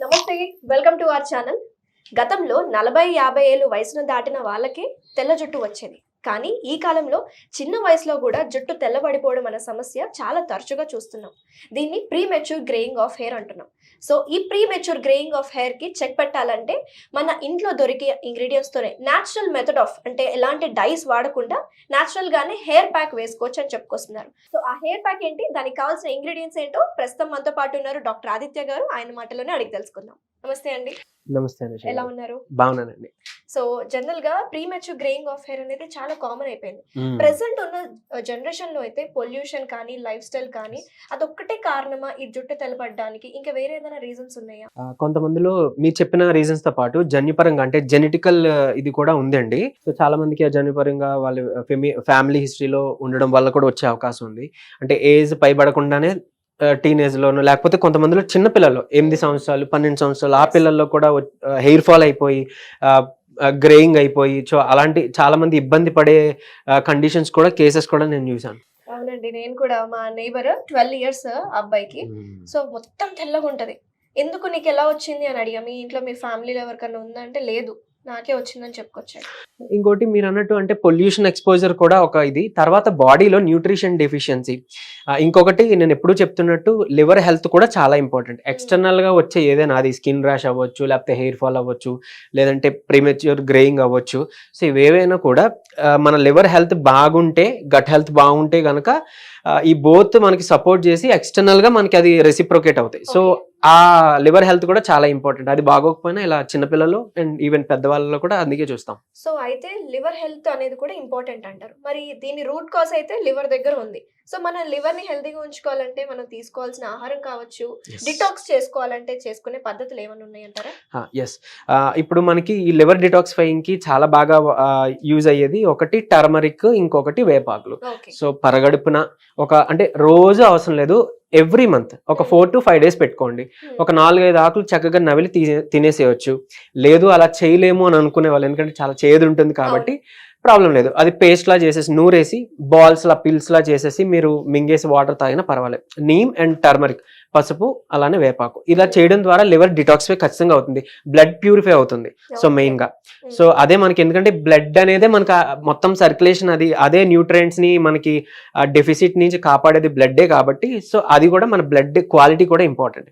నమస్తే, welcome to our channel. గతంలో 40-50 ఏళ్ళు వయసును దాటిన వాళ్ళకే తెల్ల జుట్టు వచ్చేది. కానీ ఈ కాలంలో చిన్న వయసులో కూడా జుట్టు తెల్లబడిపోవడం అనే సమస్య చాలా తరచుగా చూస్తున్నాం. దీన్ని ప్రీమెచ్యూర్ గ్రేయింగ్ ఆఫ్ హెయిర్ అంటున్నాం. సో ఈ ప్రీమెచ్యూర్ గ్రేయింగ్ ఆఫ్ హెయిర్ కి చెక్ పెట్టాలంటే మన ఇంట్లో దొరికే ఇంగ్రీడియంట్స్ తోనే న్యాచురల్ మెథడ్ ఆఫ్, అంటే ఎలాంటి డైస్ వాడకుండా న్యాచురల్ గానే హెయిర్ ప్యాక్ వేసుకోవచ్చు అని చెప్పుకొస్తున్నారు. సో ఆ హెయిర్ ప్యాక్ ఏంటి, దానికి కావాల్సిన ఇంగ్రీడియంట్స్ ఏంటో ప్రస్తుతం మనతో పాటు ఉన్నారు డాక్టర్ ఆదిత్య గారు. ఆయన మాటలోనే అడిగి తెలుసుకుందాం. నమస్తే అండి. నమస్తే అండి. ఎలా ఉన్నారు? బాగున్నానండి. సో జనరల్ గా ప్రీమెచ్యూర్ గ్రేయింగ్ ఆఫ్ హెయిర్ అనేది చాలా కామన్ అయిపోయింది. ప్రెసెంట్ ఉన్న జనరేషన్ లో అయితే పొల్యూషన్ కానీ లైఫ్ స్టైల్ కానీ అదొక్కటే కారణమా ఈ జుట్టు తెల్లబడడానికి? ఇంకా వేరే ఏదైనా రీజన్స్ ఉన్నాయా? కొంతమందిలో మీరు చెప్పిన రీజన్స్ తో పాటు జన్యుపరంగా అంటే జెనెటికల్ ఇది కూడా ఉందండి. సో చాలా మందికి ఆ జన్యుపరంగా వాళ్ళ ఫ్యామిలీ హిస్టరీలో ఉండడం వల్ల కూడా వచ్చే అవకాశం ఉంది. అంటే ఏజ్ పైబడకుండానే టీనేజ్ లోను, లేకపోతే కొంతమందిలో చిన్న పిల్లల్లో 8 సంవత్సరాలు 12 సంవత్సరాలు ఆ పిల్లల్లో కూడా హెయిర్ ఫాల్ అయిపోయి గ్రేయింగ్ అయిపోయి సో అలాంటి చాలా మంది ఇబ్బంది పడే కండిషన్స్ కూడా కేసెస్ కూడా నేను చూసాను. అవునండి, నేను కూడా మా నైబర్ 12 ఇయర్స్ అబ్బాయికి సో మొత్తం తెల్లగా ఉంటది. ఎందుకు నీకు ఎలా వచ్చింది అని అడిగా. మీ ఇంట్లో మీ ఫ్యామిలీలో ఎవరికన్నా ఉందంటే లేదు, నాకే వచ్చిందని చెప్పుకొచ్చాడు. ఇంకోటి మీరు అన్నట్టు అంటే పొల్యూషన్ ఎక్స్పోజర్ కూడా ఒక ఇది. తర్వాత బాడీలో న్యూట్రిషన్ డెఫిషియన్సీ. ఇంకొకటి నేను ఎప్పుడూ చెప్తున్నట్టు లివర్ హెల్త్ కూడా చాలా ఇంపార్టెంట్. ఎక్స్టర్నల్ గా వచ్చే ఏదైనా, అది స్కిన్ ర్యాష్ అవ్వచ్చు, లేకపోతే హెయిర్ ఫాల్ అవ్వచ్చు, లేదంటే ప్రీమెచ్యూర్ గ్రేయింగ్ అవ్వచ్చు. సో ఇవేవైనా కూడా మన లివర్ హెల్త్ బాగుంటే, గట్ హెల్త్ బాగుంటే గనక ఈ బోత్ మనకి సపోర్ట్ చేసి ఎక్స్టర్నల్ గా మనకి అది రెసిప్రోకేట్ అవుతాయి. సో ఆ లివర్ హెల్త్ కూడా చాలా ఇంపార్టెంట్. అది బాగోకపోయినా ఇలా చిన్నపిల్లలు అండ్ ఈవెన్ పెద్దవాళ్ళలో కూడా అందుకే చూస్తాం. సో అయితే లివర్ హెల్త్ అనేది కూడా ఇంపార్టెంట్ అంటారు. మరి దీని రూట్ కాజ్ అయితే లివర్ దగ్గర ఉంది. సో మన లివర్ ని హెల్తీగా ఉంచుకోవాలంటే మనం తీసుకోవాల్సిన ఆహారం కావచ్చు, డిటాక్స్ చేసుకోవాలంటే చేసుకునే పద్ధతులు ఏమైనా ఉన్నాయంటారా? ఎస్, ఇప్పుడు మనకి ఈ లివర్ డిటాక్సిఫైయింగ్ కి చాలా బాగా యూజ్ అయ్యేది ఒకటి టర్మరిక్, ఇంకొకటి వేపాకులు. సో పరగడుపున అంటే రోజు అవసరం లేదు, ఎవ్రీ మంత్ ఒక 4 to 5 days పెట్టుకోండి. ఒక 4-5 ఆకులు చక్కగా నవిలి తినేసేయచ్చు. లేదు అలా చేయలేము అని అనుకునే వాళ్ళు, ఎందుకంటే చాలా చేదు ఉంటుంది కాబట్టి ప్రాబ్లం లేదు, అది పేస్ట్ లా చేసేసి నూరేసి బాల్స్ లా పిల్స్ లా చేసేసి మీరు మింగేసి వాటర్ తాగినా పర్వాలేదు. నీమ్ అండ్ టర్మరిక్, పసుపు, అలానే వేపాకు, ఇలా చేయడం ద్వారా లివర్ డిటాక్సిఫై ఖచ్చితంగా అవుతుంది. బ్లడ్ ప్యూరిఫై అవుతుంది. సో మెయిన్ గా సో అదే మనకి, ఎందుకంటే బ్లడ్ అనేది మనకి మొత్తం సర్క్యులేషన్, అదే న్యూట్రియంట్స్ ని మనకి డెఫిసిట్ నుంచి కాపాడేది బ్లడ్డే కాబట్టి సో అది కూడా మన బ్లడ్ క్వాలిటీ కూడా ఇంపార్టెంట్.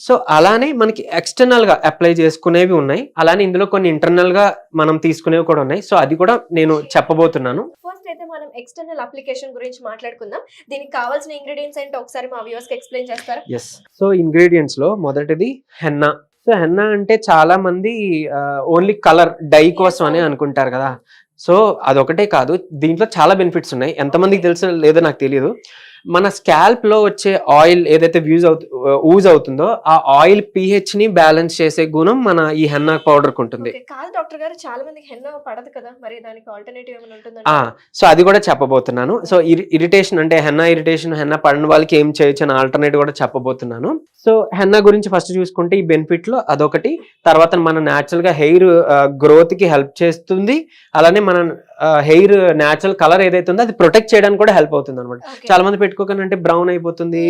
సో అలానే మనకి ఎక్స్టర్నల్ గా అప్లై చేసుకునేవి ఉన్నాయి, అలానే ఇందులో కొన్ని ఇంటర్నల్ గా మనం తీసుకునేవి కూడా ఉన్నాయి. సో అది కూడా నేను చెప్పబోతున్నాను. ఫస్ట్ అయితే మనం ఎక్స్టర్నల్ అప్లికేషన్ గురించి మాట్లాడుకుందాం. దీనికి కావాల్సిన ఇంగ్రీడియంట్స్ ఏంటో ఒకసారి మా వ్యూవర్స్ కి ఎక్స్ప్లెయిన్ చేస్తారా? ఎస్, సో ఇంగ్రీడియంట్స్ లో మొదటిది హెన్నా. సో హెన్నా అంటే చాలా మంది ఓన్లీ కలర్ డై కోసం అని అనుకుంటారు కదా. సో అదొకటే కాదు, దీంట్లో చాలా బెనిఫిట్స్ ఉన్నాయి. ఎంతమందికి తెలుసో లేదో నాకు తెలియదు. మన స్కాల్ప్ లో వచ్చే ఆయిల్ ఏదైతే యూజ్ అవుతుందో ఆ ఆయిల్ pH ని బ్యాలెన్స్ చేసే గుణం మన ఈ హెన్నా పౌడర్ కు ఉంటుంది. కాదు డాక్టర్ గారు, చాలా మందికి హెన్నా పడదు కదా, మరి దానికి ఆల్టర్నేటివ్ ఏమైనా ఉంటుందా? సో అది కూడా చెప్పబోతున్నాను. సో ఇరిటేషన్ అంటే హెన్నా ఇరిటేషన్, హెన్నా పడిన వాళ్ళకి ఏం చేయొచ్చు అని ఆల్టర్నేటివ్ కూడా చెప్పబోతున్నాను. సో హెన్నా గురించి ఫస్ట్ చూసుకుంటే ఈ బెనిఫిట్ లో అదొకటి. తర్వాత మన న్యాచురల్ గా హెయిర్ గ్రోత్ కి హెల్ప్ చేస్తుంది, అలానే మన హెయిర్ న్యాచురల్ కలర్ ఏదైతే ఉందో అది ప్రొటెక్ట్ చేయడానికి కూడా హెల్ప్ అవుతుంది అనమాట. చాలా మంది పెట్టుకోకంటే బ్రౌన్ అయిపోతుంది,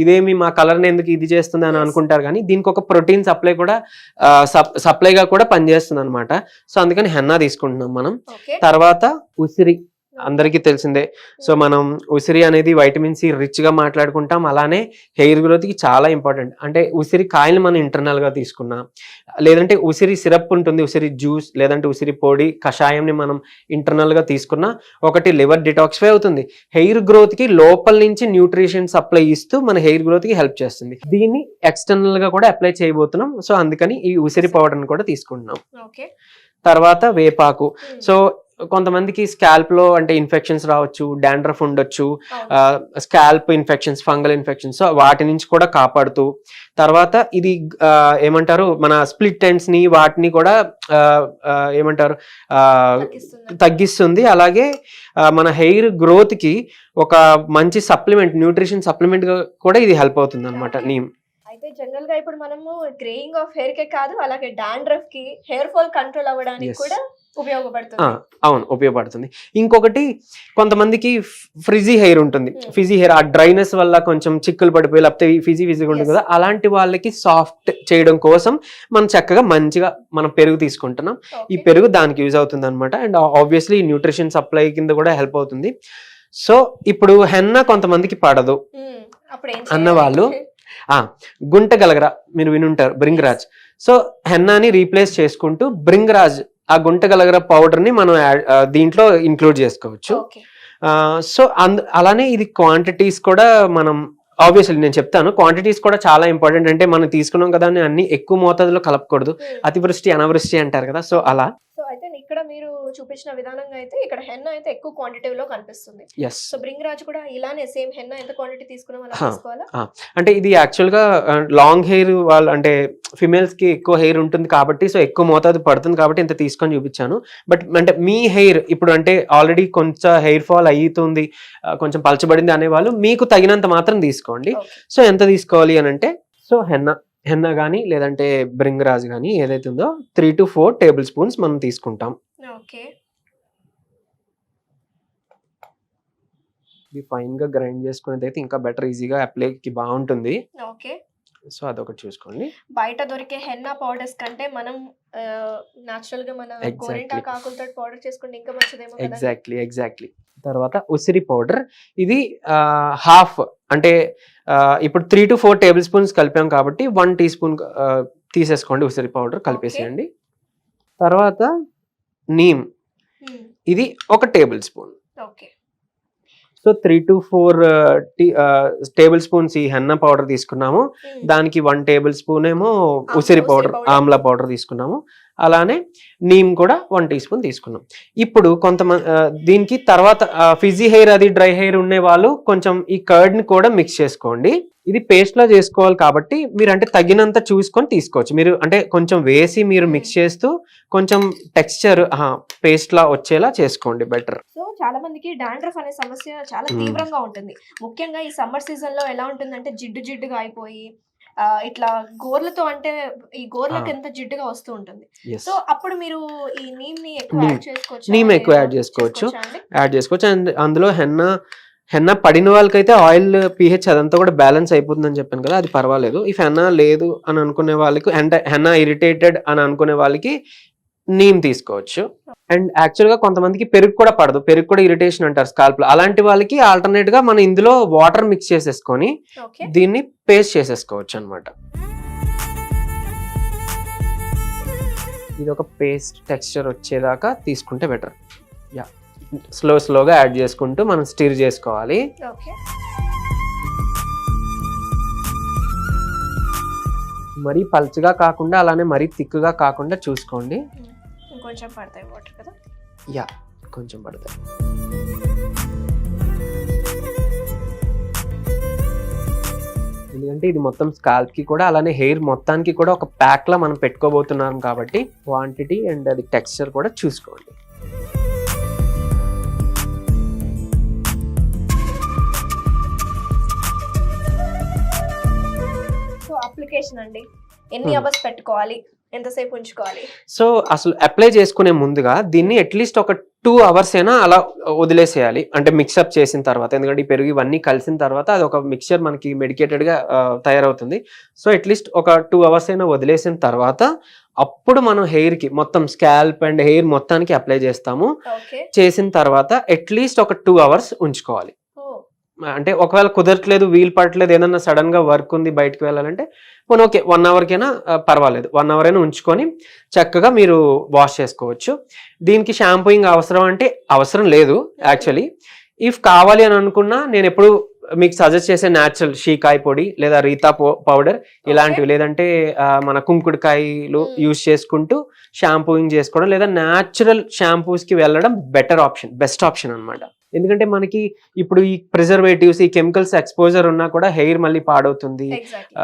ఇదేమి మా కలర్ ని ఎందుకు ఇది చేస్తుంది అని అనుకుంటారు, కానీ దీనికి ఒక ప్రోటీన్ సప్లై కూడా సప్లైగా కూడా పనిచేస్తుంది అనమాట. సో అందుకని హెన్నా తీసుకుంటున్నాం మనం. తర్వాత ఉసిరి అందరికీ తెలిసిందే. సో మనం ఉసిరి అనేది వైటమిన్ సి రిచ్ గా మాట్లాడుకుంటాం, అలానే హెయిర్ గ్రోత్ కి చాలా ఇంపార్టెంట్. అంటే ఉసిరి కాయలు మనం ఇంటర్నల్ గా తీసుకున్నా, లేదంటే ఉసిరి సిరప్ ఉంటుంది, ఉసిరి జ్యూస్, లేదంటే ఉసిరి పొడి కషాయంని మనం ఇంటర్నల్ గా తీసుకున్నా ఒకటి లివర్ డిటాక్సిఫై అవుతుంది, హెయిర్ గ్రోత్ కి లోపల నుంచి న్యూట్రిషన్ సప్లై ఇస్తూ మన హెయిర్ గ్రోత్ కి హెల్ప్ చేస్తుంది. దీన్ని ఎక్స్టర్నల్ గా కూడా అప్లై చేయబోతున్నాం. సో అందుకని ఈ ఉసిరి పౌడర్ ని కూడా తీసుకుంటున్నాం. తర్వాత వేపాకు. సో కొంతమందికి స్కాల్ప్ లో అంటే ఇన్ఫెక్షన్స్ రావచ్చు, డాండ్రఫ్ ఉండొచ్చు, scalp infections, fungal infections, so వాటి నుంచి కూడా కాపాడుతూ, తర్వాత ఇది ఏమంటారు మన స్ప్లిట్ ఎండ్స్ ని వాటిని కూడా ఏమంటారు తగ్గిస్తుంది. అలాగే మన హెయిర్ గ్రోత్ కి ఒక మంచి సప్లిమెంట్, న్యూట్రిషన్ సప్లిమెంట్ గా కూడా ఇది హెల్ప్ అవుతుంది అనమాట నీమ్. అయితే జనరల్ గా ఇప్పుడు మనము గ్రేయింగ్ ఆఫ్ హెయిర్ కే కాదు, అలాగే డాండ్రఫ్ కి, హెయిర్ ఫాల్ కంట్రోల్ అవ్వడానికి కూడా ఉపయోగపడుతుంది. అవును, ఉపయోగపడుతుంది. ఇంకొకటి, కొంతమందికి ఫ్రిజీ హెయిర్ ఉంటుంది. ఫిజీ హెయిర్ ఆ డ్రైనెస్ వల్ల కొంచెం చిక్కులు పడిపోయి లేకపోతే ఫిజీగా ఉంటుంది కదా, అలాంటి వాళ్ళకి సాఫ్ట్ చేయడం కోసం మనం చక్కగా మంచిగా మనం పెరుగు తీసుకుంటున్నాం. ఈ పెరుగు దానికి యూజ్ అవుతుంది అనమాట. అండ్ ఆబ్వియస్లీ న్యూట్రిషన్ సప్లై కింద కూడా హెల్ప్ అవుతుంది. సో ఇప్పుడు హెన్నా కొంతమందికి పడదు అన్న వాళ్ళు గుంట గలగర మీరు వినుంటారు, బ్రింగరాజ్. సో హెన్నాని రీప్లేస్ చేసుకుంటూ బ్రింగరాజ్ ఆ గుంట గలగర పౌడర్ ని మనం దీంట్లో ఇంక్లూడ్ చేసుకోవచ్చు. సో అలానే ఇది క్వాంటిటీస్ కూడా మనం ఆబ్వియస్లీ నేను చెప్తాను, క్వాంటిటీస్ కూడా చాలా ఇంపార్టెంట్. అంటే మనం తీసుకున్నాం కదా అని అన్ని ఎక్కువ మోతాదులో కలపకూడదు. అతివృష్టి అనావృష్టి అంటారు కదా, సో అలా. సో అయితే ఇక్కడ మీరు చూపించిన విధానంగా అయితే ఇక్కడ హెన్నా అయితే ఎక్కువ క్వాంటిటీలో కనిపిస్తుంది. సో బ్రింగరాజ్ కూడా ఇలానే సేమ్ హెన్నా ఎంత క్వాంటిటీ తీసుకున్నాం అలా తీసుకోవాలా? అంటే ఇది యాక్చువల్ గా లాంగ్ హెయిర్ వాళ్ళు అంటే ఫిమేల్స్ కి ఎక్కువ హెయిర్ ఉంటుంది కాబట్టి, సో ఎక్కువ మోతాదు పడుతుంది కాబట్టి ఇంత తీసుకొని చూపించాను. బట్ అంటే మీ హెయిర్ ఇప్పుడు అంటే ఆల్రెడీ కొంచెం హెయిర్ ఫాల్ అవుతుంది, కొంచెం పలచబడింది అనేవాళ్ళు మీకు తగినంత మాత్రం తీసుకోండి. సో ఎంత తీసుకోవాలి అని అంటే, సో హెన్నా కానీ లేదంటే బ్రింగరాజ్ కానీ ఏదైతే ఉందో 3 to 4 టేబుల్ స్పూన్స్ మనం తీసుకుంటాం. ఇది ఫైన్ గా గ్రైండ్ చేసుకునేది అయితే ఇంకా బెటర్, ఈజీగా అప్లైకి బాగుంటుంది. సో అదొకటి చూసుకోండి. బయట దొరికే హెన్నా పౌడర్స్ కంటే మనం నాచురల్ గా మన గోరింటాకు ఆకులతో పౌడర్ చేసుకుంటే ఇంకా మంచిదేమో. ఎగ్జాక్ట్లీ. తర్వాత ఉసిరి పౌడర్, ఇది హాఫ్ అంటే ఇప్పుడు 3 to 4 టేబుల్ స్పూన్స్ కలిపాం కాబట్టి 1 teaspoon తీసేసుకోండి ఉసిరి పౌడర్, కలిపేసేయండి. తర్వాత నీమ్, ఇది 1 table spoon. So 3 to 4 table spoons ఈ హెన్నా పౌడర్ తీసుకున్నాము. దానికి 1 టేబుల్ స్పూన్ ఏమో ఉసిరి పౌడర్, ఆమ్లా పౌడర్ తీసుకున్నాము. అలానే నీమ్ కూడా 1 teaspoon తీసుకున్నాం. ఇప్పుడు కొంతమంది దీనికి తర్వాత ఫిజీ హెయిర్ అది డ్రై హెయిర్ ఉండే వాళ్ళు కొంచెం ఈ కర్డ్ ని కూడా మిక్స్ చేసుకోండి. ఇది పేస్ట్ లా చేసుకోవాలి కాబట్టి మీరు అంటే తగినంత చూసుకొని తీసుకోవచ్చు. మీరు అంటే కొంచెం వేసి మీరు మిక్స్ చేస్తూ కొంచెం టెక్స్చర్ పేస్ట్ లా వచ్చేలా చేసుకోండి, బెటర్. సో చాలా మందికి డాండ్రఫ్ అనే సమస్య చాలా తీవ్రంగా ఉంటుంది. ముఖ్యంగా ఈ సమ్మర్ సీజన్ లో ఎలా ఉంటుందంటే జిడ్డుగా అయిపోయి ఇట్లా గోర్లతో అంటే ఈ గోర్లకు ఎంత జిడ్డుగా వస్తూ ఉంటుంది. సో అప్పుడు మీరు ఈ నీమ్ ని ఎక్కువ యాడ్ చేసుకోవచ్చు. అండ్ అందులో హెన్నా పడిన వాళ్ళకైతే ఆయిల్ pH అదంతా కూడా బ్యాలెన్స్ అయిపోతుందని చెప్పాను కదా, అది పర్వాలేదు. ఇఫ్ హెన్నా లేదు అని అనుకునే వాళ్ళకి, హెన్నా ఇరిటేటెడ్ అని అనుకునే వాళ్ళకి నీమ్ తీసుకోవచ్చు. అండ్ యాక్చువల్ గా కొంతమందికి పెరుగు కూడా పడదు, పెరుగు కూడా ఇరిటేషన్ అంటారు స్కాల్ప్ లో. అలాంటి వాళ్ళకి ఆల్టర్నేట్ గా మనం ఇందులో వాటర్ మిక్స్ చేసేసుకొని దీన్ని పేస్ట్ చేసేసుకోవచ్చు అనమాట. ఇది ఒక పేస్ట్ టెక్స్చర్ వచ్చేదాకా తీసుకుంటే బెటర్. స్లోగా యాడ్ చేసుకుంటూ మనం స్టిర్ చేసుకోవాలి. మరీ పల్చగా కాకుండా అలానే మరీ థిక్గా కాకుండా చూసుకోండి. కొంచెం పడతాయి వాటర్ కదా, కొంచెం పడతాయి. ఎందుకంటే ఇది మొత్తం స్కాల్ప్ కి కూడా అలానే హెయిర్ మొత్తానికి కూడా ఒక ప్యాక్ లా మనం పెట్టుకోబోతున్నాం కాబట్టి క్వాంటిటీ అండ్ అది టెక్స్చర్ కూడా చూసుకోండి. అప్లికేషన్ అండి, ఎన్ని అవర్స్ పెట్టుకోవాలి, ఎంతసేపు ఉంచుకోవాలి? సో అసలు అప్లై చేసుకునే ముందుగా దీన్ని అట్లీస్ట్ ఒక 2 hours అయినా అలా వదిలేసేయాలి. అంటే మిక్సప్ చేసిన తర్వాత, ఎందుకంటే ఈ పెరుగు ఇవన్నీ కలిసిన తర్వాత అది ఒక మిక్చర్ మనకి మెడికేటెడ్ గా తయారవుతుంది. సో అట్లీస్ట్ ఒక 2 hours అయినా వదిలేసిన తర్వాత అప్పుడు మనం హెయిర్ కి మొత్తం స్కాల్ప్ అండ్ హెయిర్ మొత్తానికి అప్లై చేస్తాము. చేసిన తర్వాత అట్లీస్ట్ ఒక 2 hours ఉంచుకోవాలి. అంటే ఒకవేళ కుదరట్లేదు, వీలు పడట్లేదు, ఏదన్నా సడన్ గా వర్క్ ఉంది బయటకు వెళ్ళాలంటే మనం ఓకే 1 hour కైనా పర్వాలేదు, 1 hour అయినా ఉంచుకొని చక్కగా మీరు వాష్ చేసుకోవచ్చు. దీనికి షాంపూయింగ్ అవసరం అంటే అవసరం లేదు యాక్చువల్లీ. ఇఫ్ కావాలి అని అనుకున్నా నేను ఎప్పుడు మీకు సజెస్ట్ చేసే న్యాచురల్ షీకాయ పొడి లేదా రీతా పౌడర్ ఇలాంటివి, లేదంటే మన కుంకుడుకాయలు యూజ్ చేసుకుంటూ షాంపూయింగ్ చేసుకోవడం, లేదా న్యాచురల్ షాంపూస్ కి వెళ్ళడం బెటర్ ఆప్షన్, బెస్ట్ ఆప్షన్ అనమాట. ఎందుకంటే మనకి ఇప్పుడు ఈ ప్రిజర్వేటివ్స్, ఈ కెమికల్స్ ఎక్స్పోజర్ ఉన్నా కూడా హెయిర్ మళ్ళీ పాడవుతుంది. ఎగ్జాక్ట్లీ.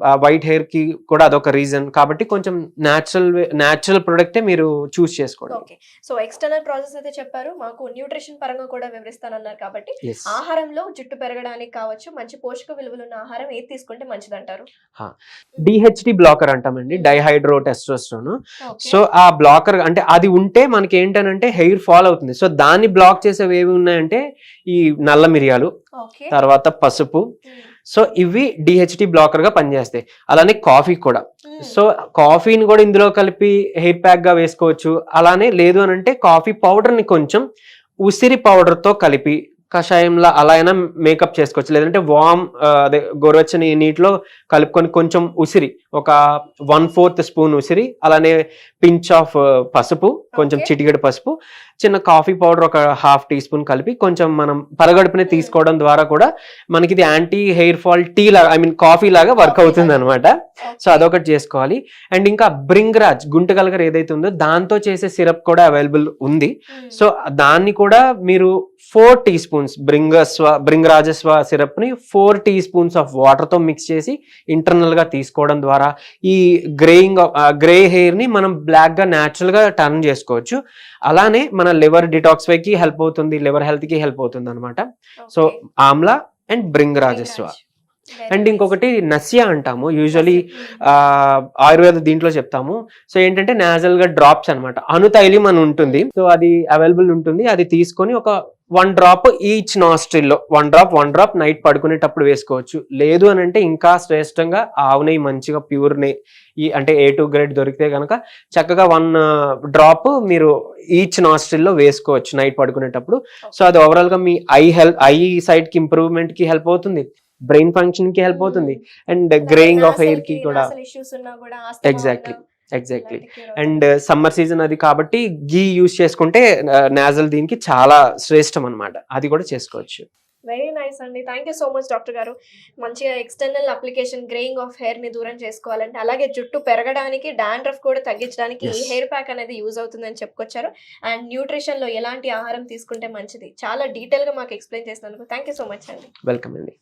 ఆ వైట్ హెయిర్ కి కూడా అదొక రీజన్. కాబట్టి కొంచెం న్యాచురల్ ప్రొడక్టే మీరు చూస్ చేసుకోండి. ఓకే. సో ఎక్స్టర్నల్ ప్రాసెస్ అయితే చెప్పారు, మాకు న్యూట్రిషన్ పరంగా కూడా వివరిస్తానన్నారు కాబట్టి Yes. ఆహారంలో జుట్టు పెరగడానికి కావచ్చు మంచి పోషక విలువలు ఉన్న ఆహారం ఏది తీసుకుంటే మంచిదంటారు? డిహెచ్డి బ్లాకర్ అంటామండి, డైహైడ్రో టెస్టోస్టెరోన్. ఓకే. సో ఆ బ్లాకర్ అంటే అది ఉంటే మనకి ఏంటనంటే హెయిర్ ఫాల్ అవుతుంది. సో దాన్ని బ్లాక్ చేసేవి ఏవి ఉన్నాయంటే ఈ నల్ల మిరియాలు, ఓకే. తర్వాత పసుపు. సో ఇవి డిహెచ్డి బ్లాకర్ గా పనిచేస్తాయి. అలానే కాఫీ కూడా. సో కాఫీని కూడా ఇందులో కలిపి హెయిర్ ప్యాక్ గా వేసుకోవచ్చు. అలానే లేదు అని అంటే కాఫీ పౌడర్ ని కొంచెం ఉసిరి పౌడర్ తో కలిపి కషాయంలా అలా అయినా మేకప్ చేసుకోవచ్చు. లేదంటే వామ్ అదే గోరువెచ్చని నీటిలో కలుపుకొని కొంచెం ఉసిరి, ఒక 1/4 స్పూన్ ఉసిరి, అలానే పించ్ ఆఫ్ పసుపు, కొంచెం Okay. చిటికెడు పసుపు, చిన్న కాఫీ పౌడర్ ఒక 1/2 టీ స్పూన్ కలిపి కొంచెం మనం పరగడుపునే తీసుకోవడం ద్వారా కూడా మనకి ఇది యాంటీ హెయిర్ ఫాల్ టీ లాగా, ఐ మీన్ కాఫీ లాగా వర్క్ అవుతుంది అనమాట. సో అదొకటి చేసుకోవాలి. అండ్ ఇంకా బ్రింగ్రాజ్ గుంటగలగర్ ఏదైతే ఉందో దాంతో చేసే సిరప్ కూడా అవైలబుల్ ఉంది. సో దాన్ని కూడా మీరు 4 టీ స్పూన్స్ బ్రింగరాజస్వ సిరప్ ని 4 టీ స్పూన్స్ ఆఫ్ వాటర్ తో మిక్స్ చేసి ఇంటర్నల్ గా తీసుకోవడం ద్వారా ఈ గ్రే హెయిర్ ని మనం బ్లాక్ గా న్యాచురల్ గా టర్న్ చేసుకోవచ్చు. అలానే మన లివర్ డిటాక్సిఫై కి హెల్ప్ అవుతుంది, లివర్ హెల్త్ కి హెల్ప్ అవుతుంది అనమాట. సో ఆమ్లా అండ్ బ్రింగరాజస్వ. అండ్ ఇంకొకటి నసియా అంటాము, యూజువలీ ఆయుర్వేద దీంట్లో చెప్తాము. సో ఏంటంటే నాజల్ గా డ్రాప్స్ అనమాట, అనుతైలం అని ఉంటుంది. సో అది అవైలబుల్ ఉంటుంది. అది తీసుకొని ఒక 1 డ్రాప్ ఈచ్ నాస్ట్రిల్లో, 1 డ్రాప్ నైట్ పడుకునేటప్పుడు వేసుకోవచ్చు. లేదు అని అంటే ఇంకా శ్రేష్టంగా ఆవు నెయ్యి, మంచిగా ప్యూర్ నెయ్యి, ఈ అంటే A2 గ్రేడ్ దొరికితే కనుక చక్కగా 1 డ్రాప్ మీరు ఈచ్ నాస్ట్రిల్లో వేసుకోవచ్చు నైట్ పడుకునేటప్పుడు. సో అది ఓవరాల్ గా మీ ఐ సైడ్ కి ఇంప్రూవ్మెంట్ కి హెల్ప్ అవుతుంది, బ్రెయిన్ ఫంక్షన్ కి హెల్ప్ అవుతుంది, అండ్ గ్రేయింగ్ ఆఫ్ హెయిర్ కి కూడా. ఎగ్జాక్ట్లీ. అండ్ సమ్మర్ సీజన్ అది కాబట్టి గీ యూస్ చేసుకుంటే నాజల్ దీనికి చాలా శ్రేష్టం అన్నమాట. అది కూడా చేసుకోవచ్చు. వెరీ నైస్ అండి, thank you so much doctor గారు. మంచిగా external application greying of hair ని దూరం చేసుకోవాలంటే, అలాగే జుట్టు పెరగడానికి, డాండ్రఫ్ కూడా తగ్గించడానికి ఈ Yes. హెయిర్ ప్యాక్ అనేది యూజ్ అవుతుందని చెప్పుకొచ్చారు. అండ్ న్యూట్రిషన్ లో ఎలాంటి ఆహారం తీసుకుంటే మంచిది చాలా డీటెయిల్ గా మాకు ఎక్స్ప్లెయిన్ చేసినందుకు థ్యాంక్ యూ సో మచ్ అండి. వెల్కమ్ అండి.